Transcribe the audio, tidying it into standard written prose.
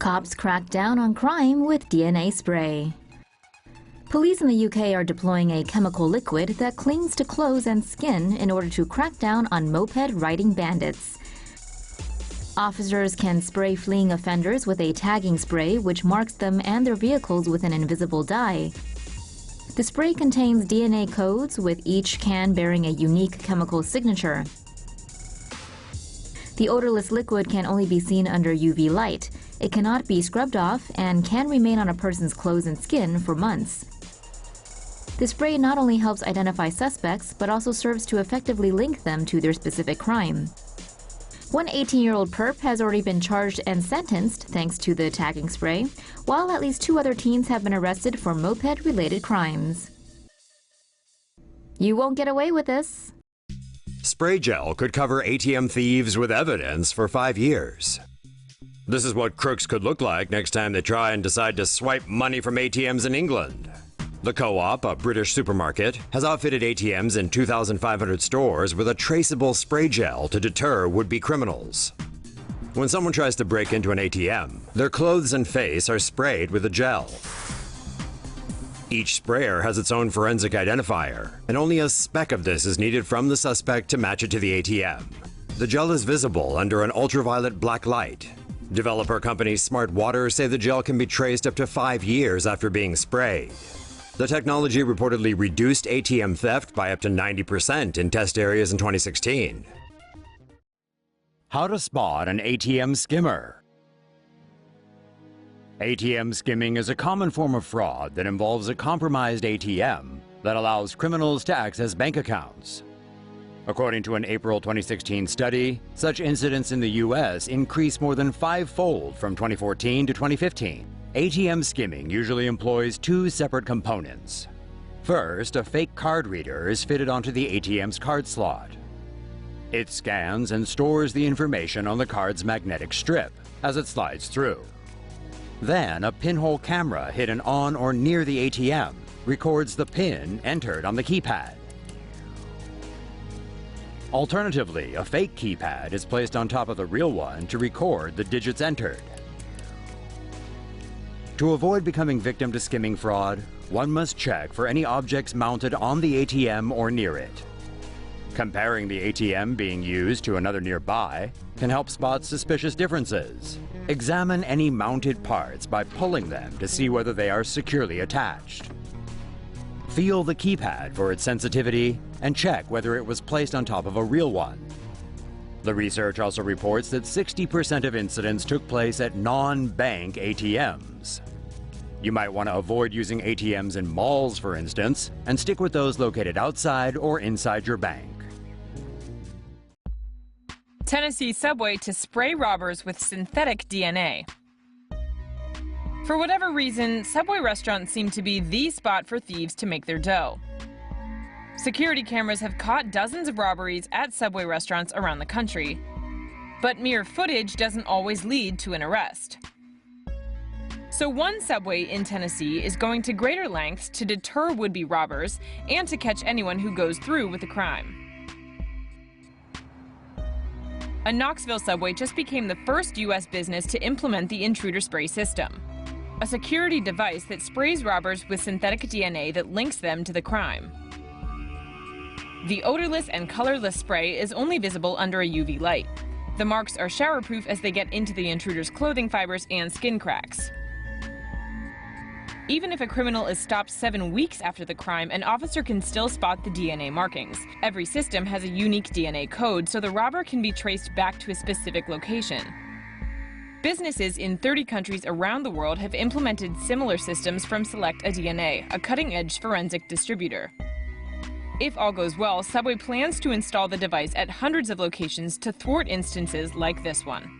Cops crack down on crime with DNA spray. Police in the UK are deploying a chemical liquid that clings to clothes and skin in order to crack down on moped-riding bandits. Officers can spray fleeing offenders with a tagging spray which marks them and their vehicles with an invisible dye. The spray contains DNA codes, with each can bearing a unique chemical signature. The odorless liquid can only be seen under UV light. It cannot be scrubbed off and can remain on a person's clothes and skin for months. The spray not only helps identify suspects, but also serves to effectively link them to their specific crime. One 18-year-old perp has already been charged and sentenced thanks to the tagging spray, while at least 2 other teens have been arrested for moped-related crimes. You won't get away with this. Spray gel could cover ATM thieves with evidence for 5 years. This is what crooks could look like next time they try and decide to swipe money from ATMs in England. The Co-op, a British supermarket, has outfitted ATMs in 2,500 stores with a traceable spray gel to deter would-be criminals. When someone tries to break into an ATM, their clothes and face are sprayed with the gel. Each sprayer has its own forensic identifier, and only a speck of this is needed from the suspect to match it to the ATM. The gel is visible under an ultraviolet black light. Developer company Smart Water say the gel can be traced up to 5 years after being sprayed. The technology reportedly reduced ATM theft by up to 90% in test areas in 2016. How to spot an ATM skimmer. ATM skimming is a common form of fraud that involves a compromised ATM that allows criminals to access bank accounts. According to an April 2016 study, such incidents in the U.S. increased more than 5-fold from 2014 to 2015. ATM skimming usually employs 2 separate components. First, a fake card reader is fitted onto the ATM's card slot. It scans and stores the information on the card's magnetic strip as it slides through. Then, a pinhole camera hidden on or near the ATM records the PIN entered on the keypad. Alternatively, a fake keypad is placed on top of the real one to record the digits entered. To avoid becoming victim to skimming fraud, one must check for any objects mounted on the ATM or near it. Comparing the ATM being used to another nearby can help spot suspicious differences. Examine any mounted parts by pulling them to see whether they are securely attached. Feel the keypad for its sensitivity and check whether it was placed on top of a real one. The research also reports that 60% of incidents took place at non-bank ATMs. You might want to avoid using ATMs in malls, for instance, and stick with those located outside or inside your bank. Tennessee subway to spray robbers with synthetic DNA. For whatever reason, subway restaurants seem to be the spot for thieves to make their dough. Security cameras have caught dozens of robberies at subway restaurants around the country. But mere footage doesn't always lead to an arrest. So one subway in Tennessee is going to greater lengths to deter would-be robbers and to catch anyone who goes through with the crime. A Knoxville subway just became the first U.S. business to implement the intruder spray system, a security device that sprays robbers with synthetic DNA that links them to the crime. The odorless and colorless spray is only visible under a UV light. The marks are shower-proof as they get into the intruder's clothing fibers and skin cracks. Even if a criminal is stopped 7 weeks after the crime, an officer can still spot the DNA markings. Every system has a unique DNA code, so the robber can be traced back to a specific location. Businesses in 30 countries around the world have implemented similar systems from SelectaDNA, a cutting-edge forensic distributor. If all goes well, Subway plans to install the device at hundreds of locations to thwart instances like this one.